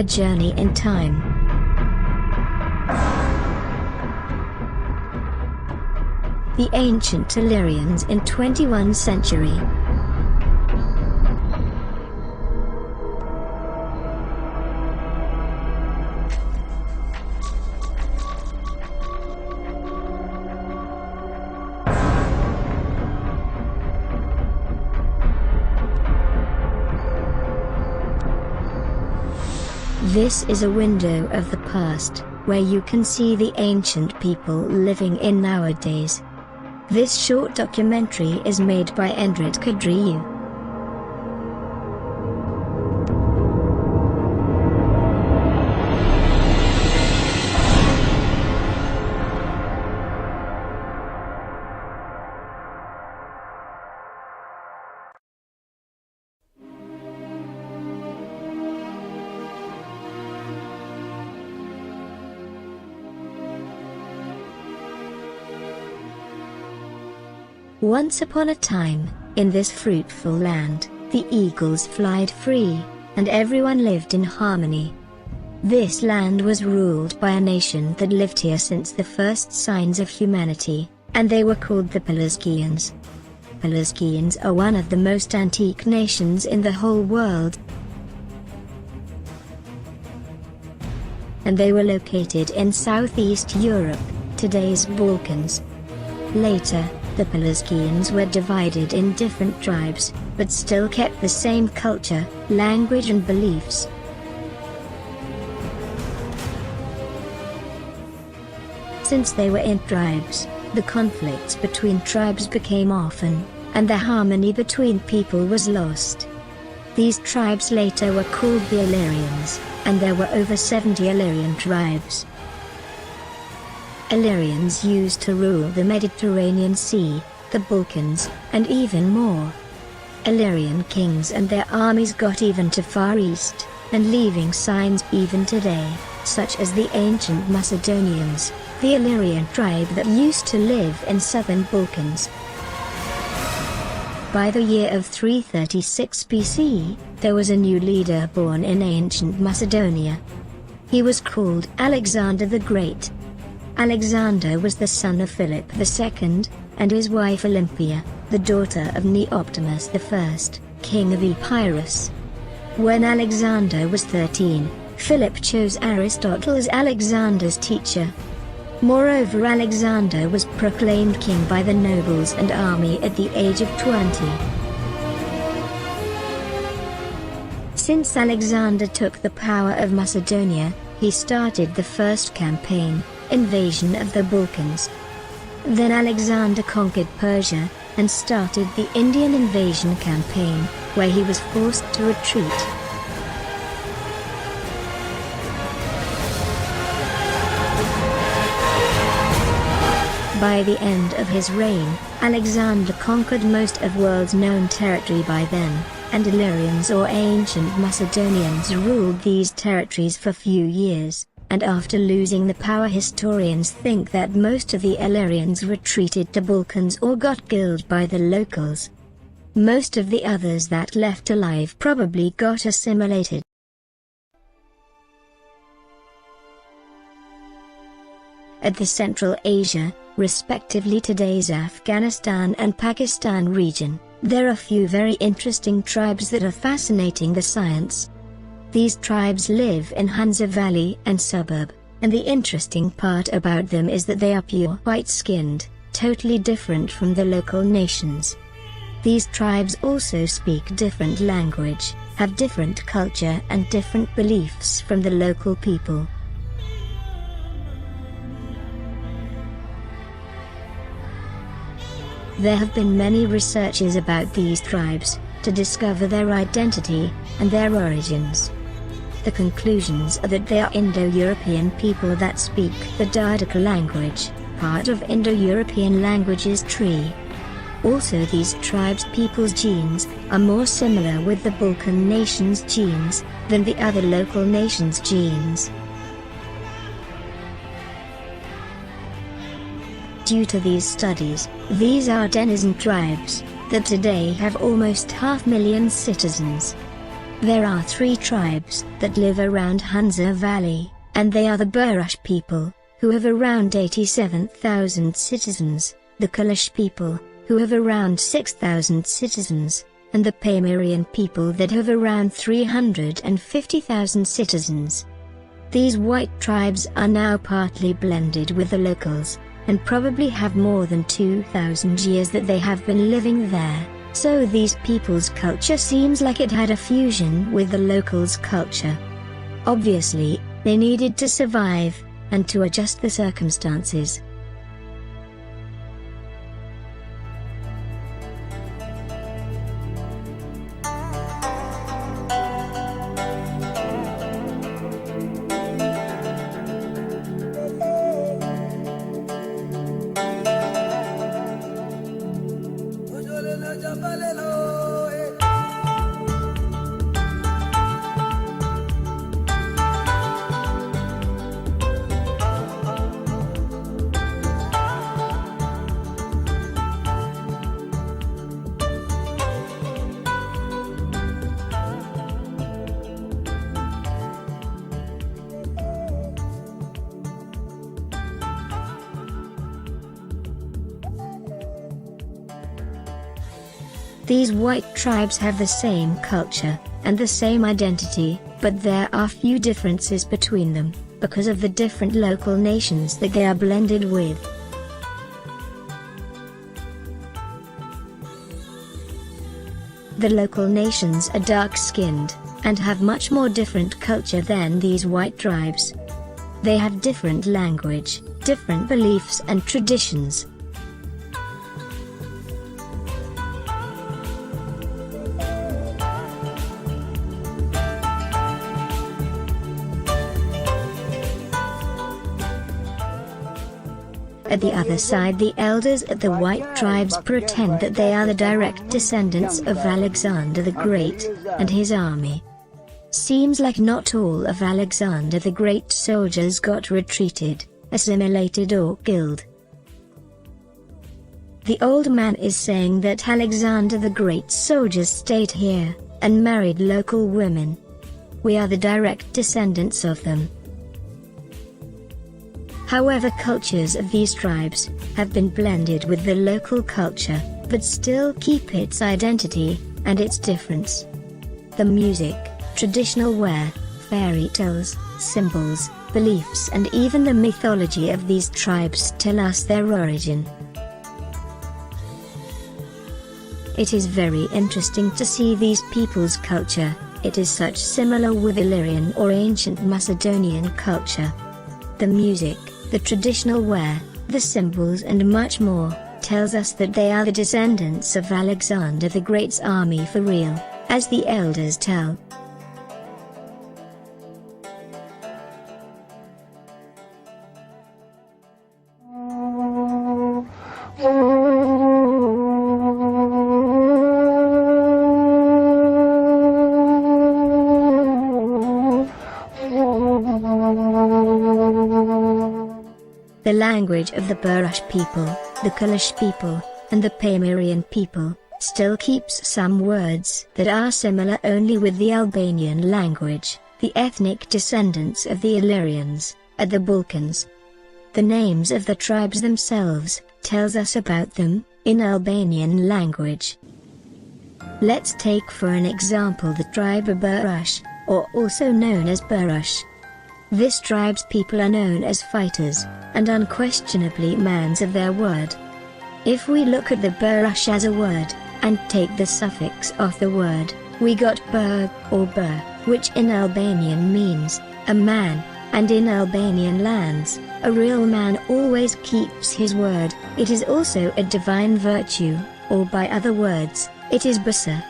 A journey in time. The ancient Illyrians in 21st century. This is a window of the past, where you can see the ancient people living in nowadays. This short documentary is made by Endrit Kadriu. Once upon a time, in this fruitful land, the eagles flied free, and everyone lived in harmony. This land was ruled by a nation that lived here since the first signs of humanity, and they were called the Pelasgians. Pelasgians are one of the most antique nations in the whole world, and they were located in Southeast Europe, today's Balkans. Later, the Pelasgians were divided in different tribes, but still kept the same culture, language and beliefs. Since they were in tribes, the conflicts between tribes became often, and the harmony between people was lost. These tribes later were called the Illyrians, and there were over 70 Illyrian tribes. Illyrians used to rule the Mediterranean Sea, the Balkans, and even more. Illyrian kings and their armies got even to Far East, and leaving signs even today, such as the ancient Macedonians, the Illyrian tribe that used to live in southern Balkans. By the year of 336 BC, there was a new leader born in ancient Macedonia. He was called Alexander the Great. Alexander was the son of Philip II, and his wife Olympia, the daughter of Neoptomus I, king of Epirus. When Alexander was 13, Philip chose Aristotle as Alexander's teacher. Moreover, Alexander was proclaimed king by the nobles and army at the age of 20. Since Alexander took the power of Macedonia, he started the first campaign, invasion of the Balkans. Then Alexander conquered Persia, and started the Indian invasion campaign, where he was forced to retreat. By the end of his reign, Alexander conquered most of world's known territory by then, and Illyrians or ancient Macedonians ruled these territories for few years. And after losing the power, historians think that most of the Illyrians retreated to Balkans or got killed by the locals. Most of the others that left alive probably got assimilated. At the Central Asia, respectively today's Afghanistan and Pakistan region, there are few very interesting tribes that are fascinating the science. These tribes live in Hunza Valley and suburb, and the interesting part about them is that they are pure white-skinned, totally different from the local nations. These tribes also speak different language, have different culture and different beliefs from the local people. There have been many researches about these tribes, to discover their identity, and their origins. The conclusions are that they are Indo-European people that speak the Dardica language, part of Indo-European languages tree. Also, these tribes' people's genes are more similar with the Balkan nations' genes than the other local nations' genes. Due to these studies, these are denizen tribes that today have almost 500,000 citizens. There are 3 tribes that live around Hunza Valley, and they are the Burusho people, who have around 87,000 citizens, the Kalash people, who have around 6,000 citizens, and the Pamirian people that have around 350,000 citizens. These white tribes are now partly blended with the locals, and probably have more than 2,000 years that they have been living there, so these people's culture seems like it had a fusion with the locals' culture. Obviously, they needed to survive, and to adjust the circumstances. These white tribes have the same culture, and the same identity, but there are few differences between them, because of the different local nations that they are blended with. The local nations are dark-skinned, and have much more different culture than these white tribes. They have different language, different beliefs and traditions. At the other side, the elders at the white tribes pretend that they are the direct descendants of Alexander the Great and his army. Seems like not all of Alexander the Great's soldiers got retreated, assimilated or killed. The old man is saying that Alexander the Great's soldiers stayed here and married local women. We are the direct descendants of them. However, cultures of these tribes have been blended with the local culture, but still keep its identity and its difference. The music, traditional wear, fairy tales, symbols, beliefs and even the mythology of these tribes tell us their origin. It is very interesting to see these people's culture. It is such similar with Illyrian or ancient Macedonian culture. The music, the traditional wear, the symbols and much more, tells us that they are the descendants of Alexander the Great's army for real, as the elders tell. The language of the Burusho people, the Kalash people, and the Pamirian people, still keeps some words that are similar only with the Albanian language, the ethnic descendants of the Illyrians, at the Balkans. The names of the tribes themselves tells us about them, in Albanian language. Let's take for an example the tribe of Burusho, or also known as Burusho. This tribe's people are known as fighters, and unquestionably mans of their word. If we look at the Burusho as a word, and take the suffix of the word, we got bur, or bur, which in Albanian means, a man, and in Albanian lands, a real man always keeps his word. It is also a divine virtue, or by other words, it is basa.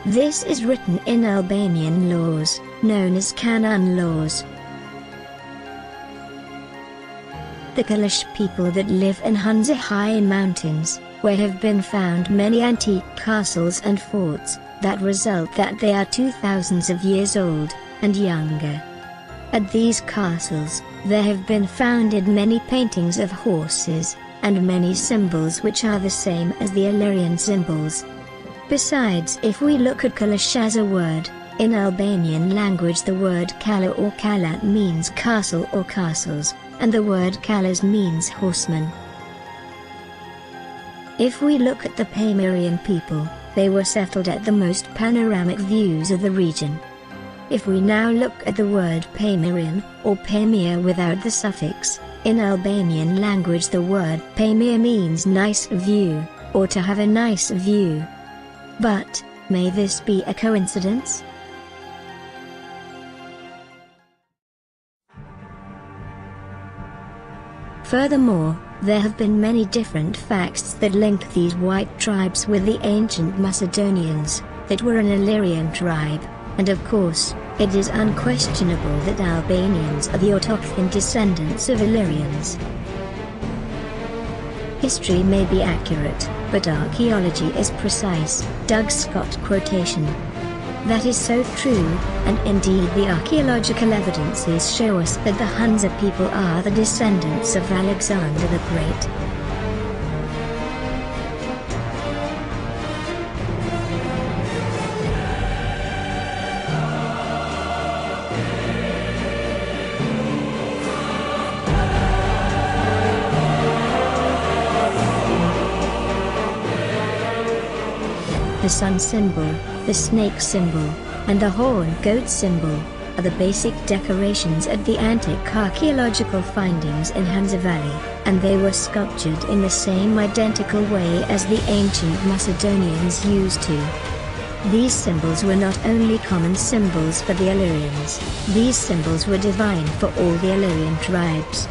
This is written in Albanian laws, known as canon laws. The Kalash people that live in Hunza high mountains, where have been found many antique castles and forts, that result that they are 2,000s of years old, and younger. At these castles, there have been founded many paintings of horses, and many symbols which are the same as the Illyrian symbols. Besides, if we look at Kalash as a word, In Albanian language the word kala or kala means castle or castles, and the word kalas means horseman. If we look at the Pamirian people, they were settled at the most panoramic views of the region. If we now look at the word Pamirian, or Pamir without the suffix, in Albanian language the word Pamir means nice view, or to have a nice view. But, may this be a coincidence? Furthermore, there have been many different facts that link these white tribes with the ancient Macedonians, that were an Illyrian tribe, and of course, it is unquestionable that Albanians are the autochthon descendants of Illyrians. History may be accurate, but archaeology is precise. Doug Scott quotation. That is so true, and indeed the archaeological evidences show us that the Hunza people are the descendants of Alexander the Great. The sun symbol, the snake symbol, and the horned goat symbol are the basic decorations at the antique archaeological findings in Hunza Valley, and they were sculptured in the same identical way as the ancient Macedonians used to. These symbols were not only common symbols for the Illyrians, these symbols were divine for all the Illyrian tribes.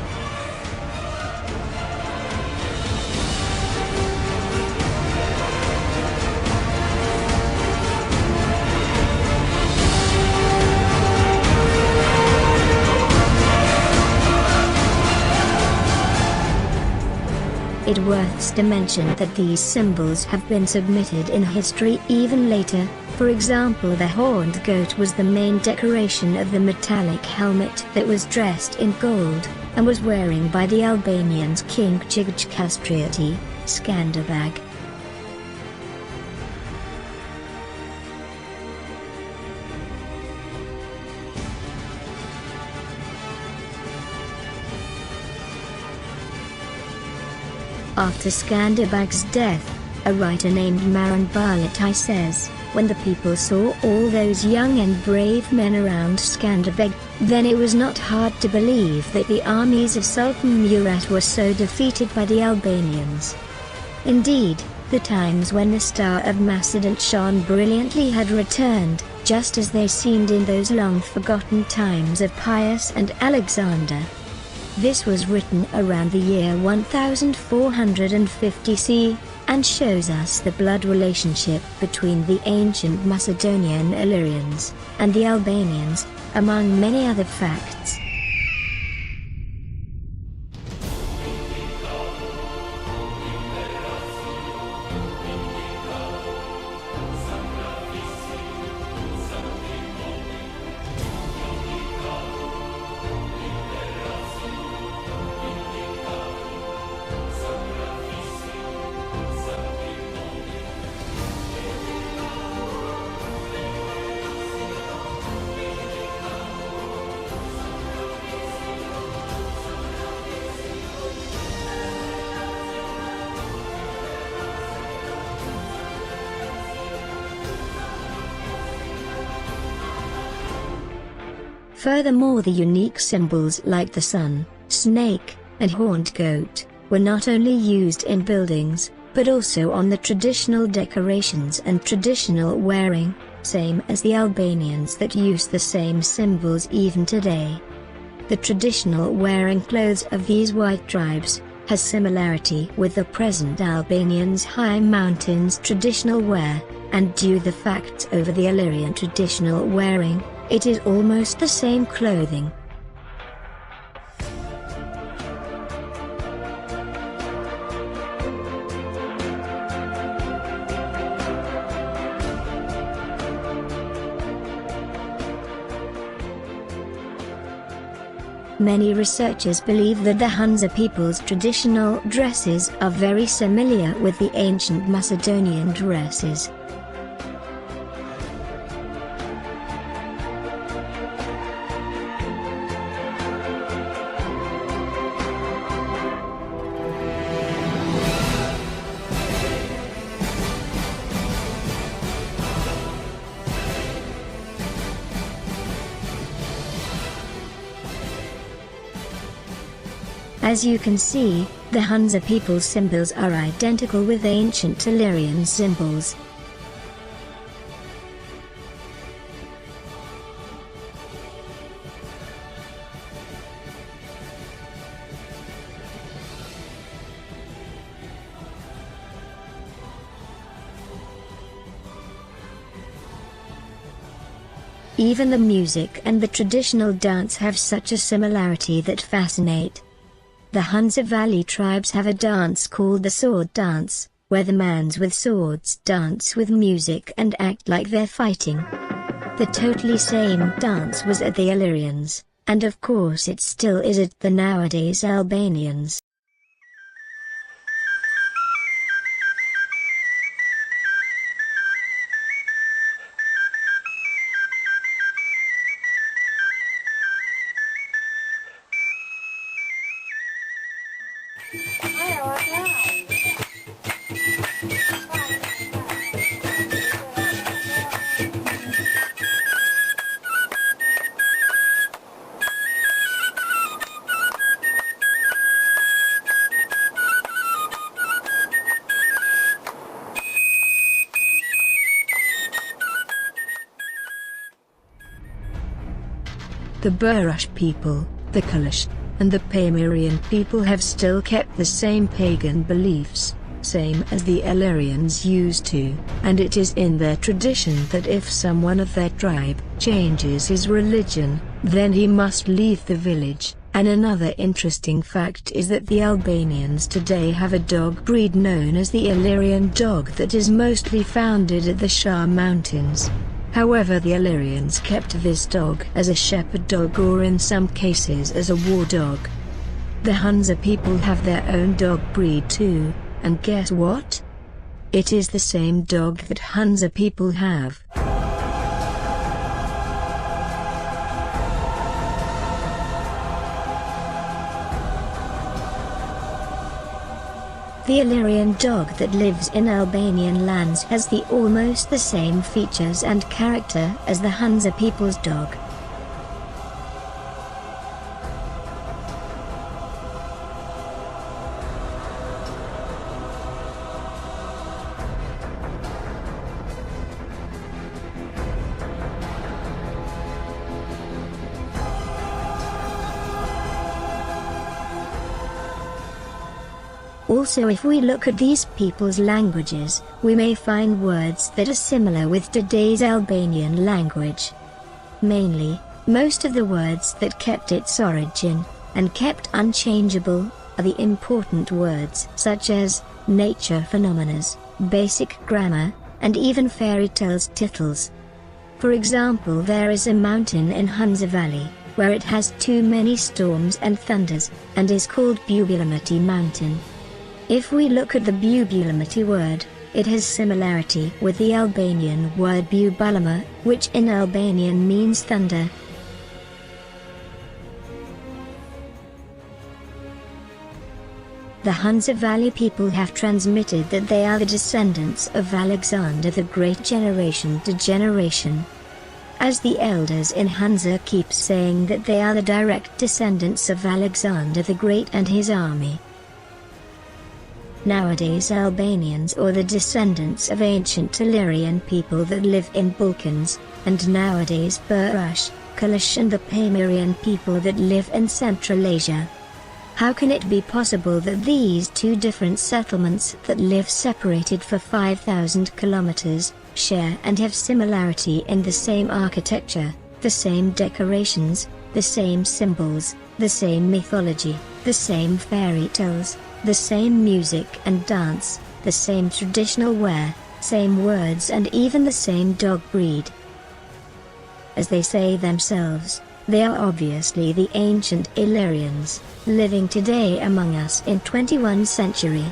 It worths to mention that these symbols have been submitted in history even later. For example, the horned goat was the main decoration of the metallic helmet that was dressed in gold, and was wearing by the Albanians King Kadriu, Skanderbeg. After Skanderbeg's death, a writer named Maran Barlatai says, when the people saw all those young and brave men around Skanderbeg, then it was not hard to believe that the armies of Sultan Murat were so defeated by the Albanians. Indeed, the times when the star of Macedon shone brilliantly had returned, just as they seemed in those long-forgotten times of Pius and Alexander. This was written around the year 1450 CE, and shows us the blood relationship between the ancient Macedonian Illyrians and the Albanians, among many other facts. Furthermore, the unique symbols like the sun, snake, and horned goat were not only used in buildings, but also on the traditional decorations and traditional wearing, same as the Albanians that use the same symbols even today. The traditional wearing clothes of these white tribes has similarity with the present Albanians' high mountains traditional wear, and due the facts over the Illyrian traditional wearing, it is almost the same clothing. Many researchers believe that the Hunza people's traditional dresses are very similar with the ancient Macedonian dresses. As you can see, the Hunza people's symbols are identical with ancient Illyrian symbols. Even the music and the traditional dance have such a similarity that fascinate. The Hunza Valley tribes have a dance called the sword dance, where the mans with swords dance with music and act like they're fighting. The totally same dance was at the Illyrians, and of course it still is at the nowadays Albanians. The Burusho people, the Kalash, and the Pamirian people have still kept the same pagan beliefs, same as the Illyrians used to, and it is in their tradition that if someone of their tribe changes his religion, then he must leave the village. And another interesting fact is that the Albanians today have a dog breed known as the Illyrian dog that is mostly founded at the Shah Mountains. However, the Illyrians kept this dog as a shepherd dog or in some cases as a war dog. The Hunza people have their own dog breed too, and guess what? It is the same dog that Hunza people have. The Illyrian dog that lives in Albanian lands has almost the same features and character as the Hunza people's dog. Also, if we look at these people's languages, we may find words that are similar with today's Albanian language. Mainly, most of the words that kept its origin, and kept unchangeable, are the important words such as nature phenomena, basic grammar, and even fairy tales titles. For example, there is a mountain in Hunza Valley, where it has too many storms and thunders, and is called Bubulamati Mountain. If we look at the Bubulamati word, it has similarity with the Albanian word Bubulama, which in Albanian means thunder. The Hunza Valley people have transmitted that they are the descendants of Alexander the Great generation to generation. As the elders in Hunza keep saying that they are the direct descendants of Alexander the Great and his army. Nowadays Albanians are the descendants of ancient Illyrian people that live in Balkans, and nowadays Burusho, Kalash and the Pamirian people that live in Central Asia. How can it be possible that these two different settlements that live separated for 5,000 kilometers, share and have similarity in the same architecture, the same decorations, the same symbols, the same mythology, the same fairy tales, the same music and dance, the same traditional wear, same words and even the same dog breed? As they say themselves, they are obviously the ancient Illyrians, living today among us in 21st century.